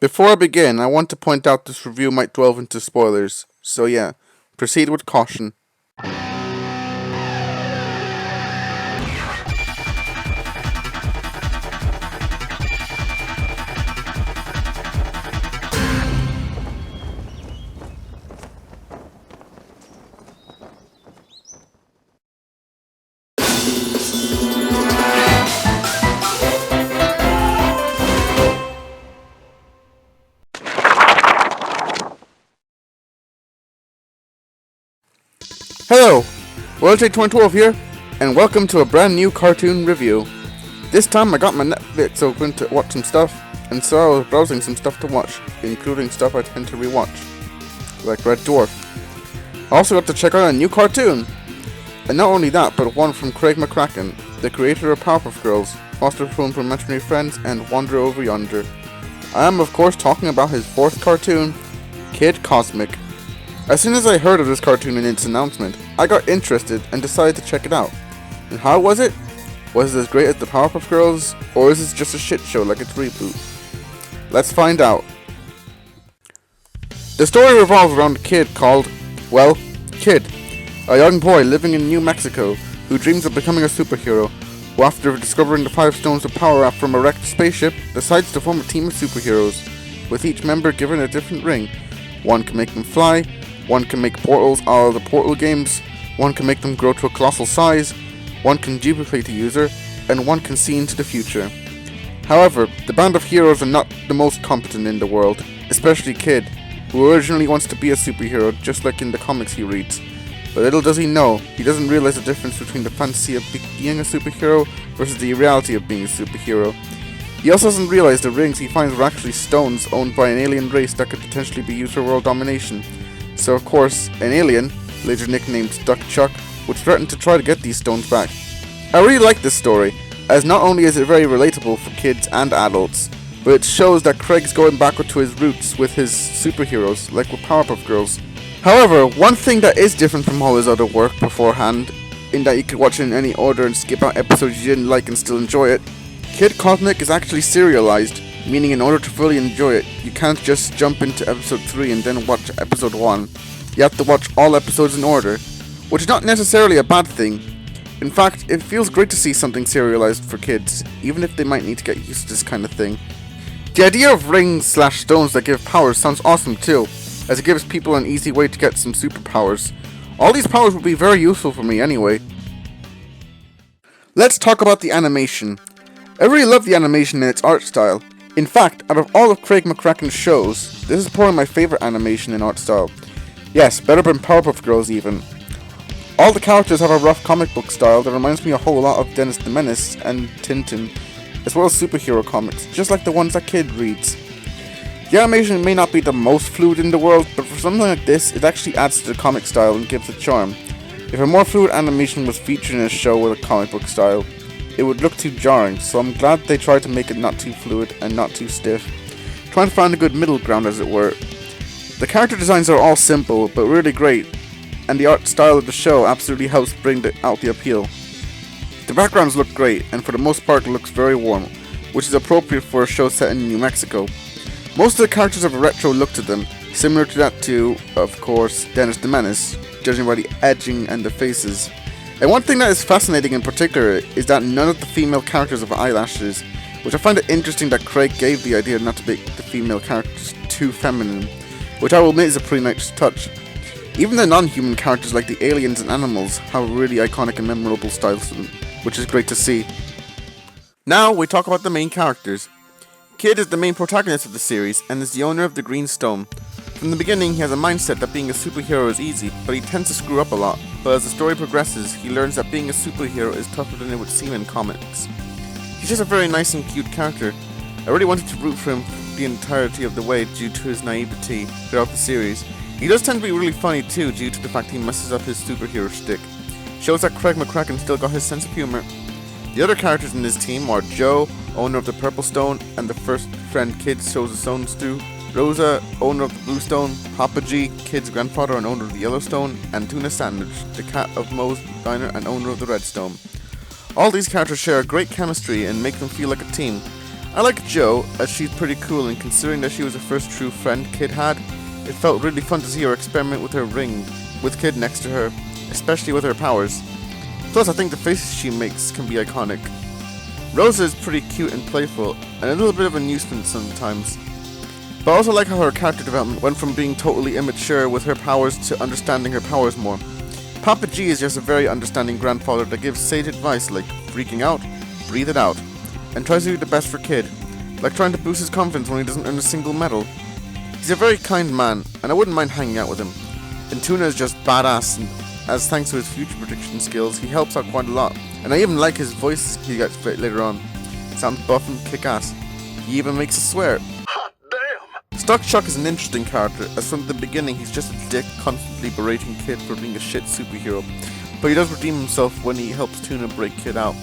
Before I begin, I want to point out this review might delve into spoilers, so yeah, proceed with caution. Hello, WorldTake2012 here, and welcome to a brand new cartoon review. This time I got my Netflix open to watch some stuff, and so I was browsing some stuff to watch, including stuff I tend to rewatch, like Red Dwarf. I also got to check out a new cartoon, and not only that, but one from Craig McCracken, the creator of Powerpuff Girls, Foster Home for Imaginary Friends, and Wander Over Yonder. I am of course talking about his fourth cartoon, Kid Cosmic. As soon as I heard of this cartoon and its announcement, I got interested and decided to check it out. And how was it? Was it as great as the Powerpuff Girls, or is it just a shit show like its reboot? Let's find out. The story revolves around a kid called, well, Kid, a young boy living in New Mexico who dreams of becoming a superhero, who after discovering the 5 stones of power from a wrecked spaceship, decides to form a team of superheroes, with each member given a different ring. One can make them fly, one can make portals out of the Portal games, one can make them grow to a colossal size, one can duplicate the user, and one can see into the future. However, the band of heroes are not the most competent in the world, especially Kid, who originally wants to be a superhero just like in the comics he reads. But little does he know, he doesn't realize the difference between the fantasy of being a superhero versus the reality of being a superhero. He also doesn't realize the rings he finds were actually stones owned by an alien race that could potentially be used for world domination. So of course, an alien, later nicknamed Duck Chuck, would threaten to try to get these stones back. I really like this story, as not only is it very relatable for kids and adults, but it shows that Craig's going backward to his roots with his superheroes, like with Powerpuff Girls. However, one thing that is different from all his other work beforehand, in that you could watch it in any order and skip out episodes you didn't like and still enjoy it, Kid Cosmic is actually serialized, meaning in order to fully enjoy it, you can't just jump into episode 3 and then watch episode 1. You have to watch all episodes in order, which is not necessarily a bad thing. In fact, it feels great to see something serialized for kids, even if they might need to get used to this kind of thing. The idea of rings/stones that give powers sounds awesome too, as it gives people an easy way to get some superpowers. All these powers would be very useful for me anyway. Let's talk about the animation. I really love the animation and its art style. In fact, out of all of Craig McCracken's shows, this is probably my favourite animation and art style. Yes, better than Powerpuff Girls even. All the characters have a rough comic book style that reminds me a whole lot of Dennis the Menace and Tintin, as well as superhero comics, just like the ones that Kid reads. The animation may not be the most fluid in the world, but for something like this, it actually adds to the comic style and gives it charm. If a more fluid animation was featured in a show with a comic book style, it would look too jarring, so I'm glad they tried to make it not too fluid and not too stiff, trying to find a good middle ground as it were. The character designs are all simple, but really great, and the art style of the show absolutely helps bring out the appeal. The backgrounds look great, and for the most part looks very warm, which is appropriate for a show set in New Mexico. Most of the characters have a retro look to them, similar to that to, of course, Dennis the Menace, judging by the edging and the faces. And one thing that is fascinating in particular is that none of the female characters have eyelashes, which I find it interesting that Craig gave the idea not to make the female characters too feminine, which I will admit is a pretty nice touch. Even the non-human characters like the aliens and animals have really iconic and memorable styles to them, which is great to see. Now we talk about the main characters. Kid is the main protagonist of the series and is the owner of the Green Stone. From the beginning, he has a mindset that being a superhero is easy, but he tends to screw up a lot. But as the story progresses, he learns that being a superhero is tougher than it would seem in comics. He's just a very nice and cute character. I really wanted to root for him the entirety of the way due to his naivety throughout the series. He does tend to be really funny too due to the fact he messes up his superhero shtick. Shows that Craig McCracken still got his sense of humor. The other characters in this team are Joe, owner of the Purple Stone, and the first friend Kid shows the stones to, Rosa, owner of the Blue Stone, Papa G, Kid's grandfather and owner of the Yellow Stone, and Tuna Sandwich, the cat of Moe's Diner and owner of the Red Stone. All these characters share a great chemistry and make them feel like a team. I like Jo, as she's pretty cool, and considering that she was the first true friend Kid had, it felt really fun to see her experiment with her ring, with Kid next to her, especially with her powers. Plus, I think the faces she makes can be iconic. Rosa is pretty cute and playful, and a little bit of a nuisance sometimes. But I also like how her character development went from being totally immature with her powers to understanding her powers more. Papa G is just a very understanding grandfather that gives sage advice like freaking out, breathe it out, and tries to do the best for Kid, like trying to boost his confidence when he doesn't earn a single medal. He's a very kind man, and I wouldn't mind hanging out with him. And Tuna is just badass, and as thanks to his future prediction skills, he helps out quite a lot. And I even like his voice he gets later on. Sounds buff and kick-ass. He even makes us swear. Hot damn! Stock Chuck is an interesting character, as from the beginning he's just a dick constantly berating Kid for being a shit superhero. But he does redeem himself when he helps Tuna break Kid out,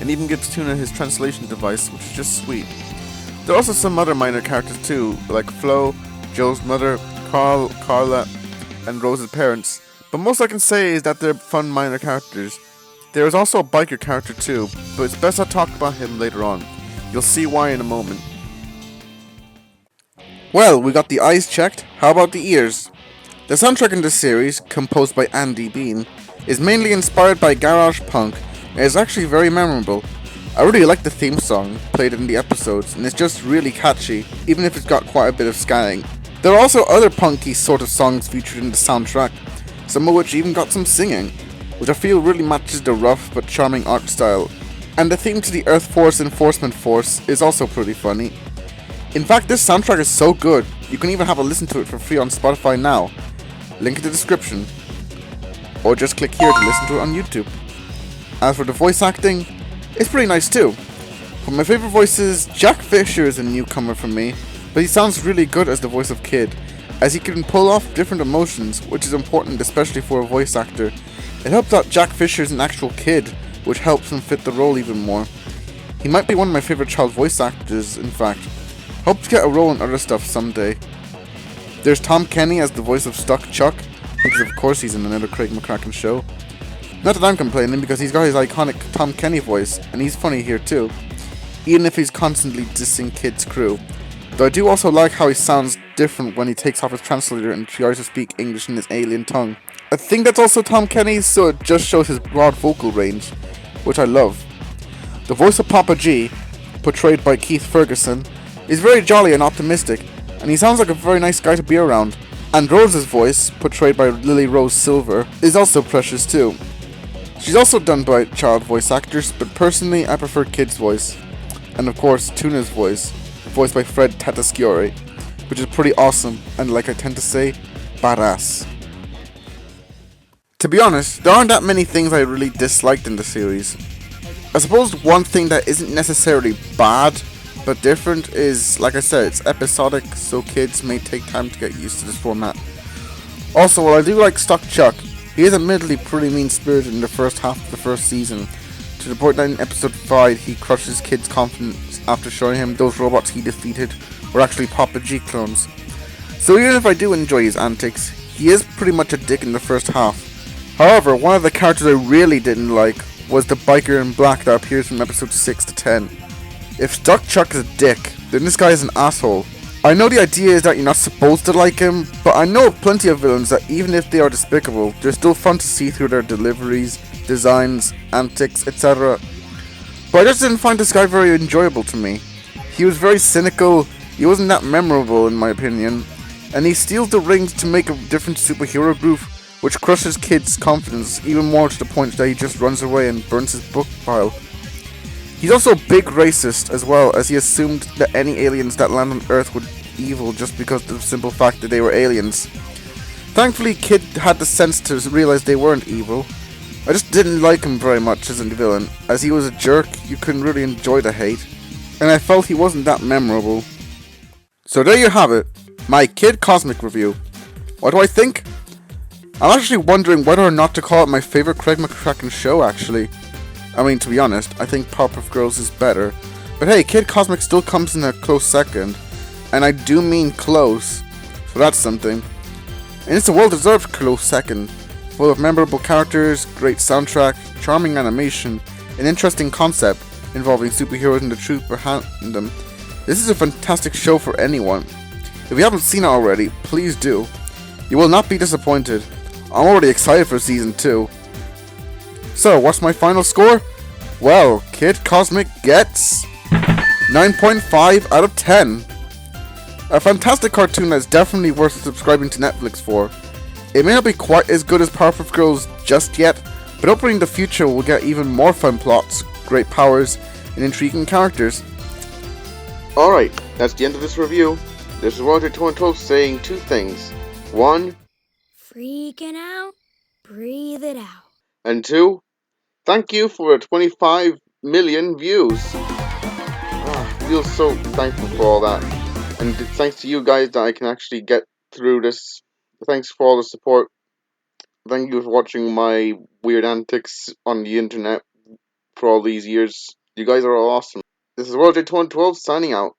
and even gives Tuna his translation device, which is just sweet. There are also some other minor characters too, like Flo, Joe's mother, Carl, Carla, and Rose's parents, but most I can say is that they're fun minor characters. There is also a biker character too, but it's best I talk about him later on. You'll see why in a moment. Well, we got the eyes checked, how about the ears? The soundtrack in this series, composed by Andy Bean, is mainly inspired by garage punk, and is actually very memorable. I really like the theme song, played in the episodes, and it's just really catchy, even if it's got quite a bit of scanning. There are also other punky sort of songs featured in the soundtrack, some of which even got some singing, which I feel really matches the rough but charming art style. And the theme to the Earth Force Enforcement Force is also pretty funny. In fact, this soundtrack is so good, you can even have a listen to it for free on Spotify now. Link in the description. Or just click here to listen to it on YouTube. As for the voice acting, it's pretty nice too. But my favorite voices, Jack Fisher is a newcomer for me, but he sounds really good as the voice of Kid, as he can pull off different emotions, which is important especially for a voice actor. It helps out Jack Fisher is an actual kid, which helps him fit the role even more. He might be one of my favorite child voice actors, in fact. Hope to get a role in other stuff someday. There's Tom Kenny as the voice of Stock Chuck, because of course he's in another Craig McCracken show. Not that I'm complaining, because he's got his iconic Tom Kenny voice, and he's funny here too, even if he's constantly dissing Kid's crew. Though I do also like how he sounds different when he takes off his translator and tries to speak English in his alien tongue. I think that's also Tom Kenny, so it just shows his broad vocal range, which I love. The voice of Papa G, portrayed by Keith Ferguson, is very jolly and optimistic, and he sounds like a very nice guy to be around. And Rose's voice, portrayed by Lily Rose Silver, is also precious too. She's also done by child voice actors, but personally I prefer Kid's voice. And of course, Tuna's voice, voiced by Fred Tatasciore, which is pretty awesome, and like I tend to say, badass. To be honest, there aren't that many things I really disliked in the series. I suppose one thing that isn't necessarily bad, but different is, like I said, it's episodic, so kids may take time to get used to this format. Also, while I do like Stock Chuck, he is admittedly pretty mean-spirited in the first half of the first season, to the point that in episode 5 he crushes Kid's confidence after showing him those robots he defeated were actually Papa G clones. So even if I do enjoy his antics, he is pretty much a dick in the first half. However, one of the characters I really didn't like was the biker in black that appears from episode 6 to 10. If Stock Chuck is a dick, then this guy is an asshole. I know the idea is that you're not supposed to like him, but I know of plenty of villains that even if they are despicable, they're still fun to see through their deliveries, designs, antics, etc. But I just didn't find this guy very enjoyable to me. He was very cynical, he wasn't that memorable in my opinion, and he steals the rings to make a different superhero group, which crushes Kid's confidence even more to the point that he just runs away and burns his book pile. He's also a big racist as well, as he assumed that any aliens that land on Earth were evil just because of the simple fact that they were aliens. Thankfully, Kid had the sense to realize they weren't evil. I just didn't like him very much as a villain, as he was a jerk, you couldn't really enjoy the hate, and I felt he wasn't that memorable. So there you have it, my Kid Cosmic review. What do I think? I'm actually wondering whether or not to call it my favourite Craig McCracken show actually. I mean, to be honest, I think Powerpuff Girls is better. But hey, Kid Cosmic still comes in a close second. And I do mean close. So that's something. And it's a well-deserved close second. Full of memorable characters, great soundtrack, charming animation, an interesting concept involving superheroes and the truth behind them. This is a fantastic show for anyone. If you haven't seen it already, please do. You will not be disappointed. I'm already excited for Season 2. So, what's my final score? Well, Kid Cosmic gets 9.5 out of 10. A fantastic cartoon that's definitely worth subscribing to Netflix for. It may not be quite as good as Powerpuff Girls just yet, but hopefully in the future we'll get even more fun plots, great powers, and intriguing characters. Alright, that's the end of this review. This is Roger 212 saying two things. One, freaking out, breathe it out. And two, thank you for 25 million views. I feel so thankful for all that. And it's thanks to you guys that I can actually get through this. Thanks for all the support. Thank you for watching my weird antics on the internet for all these years. You guys are all awesome. This is Roger 212 signing out.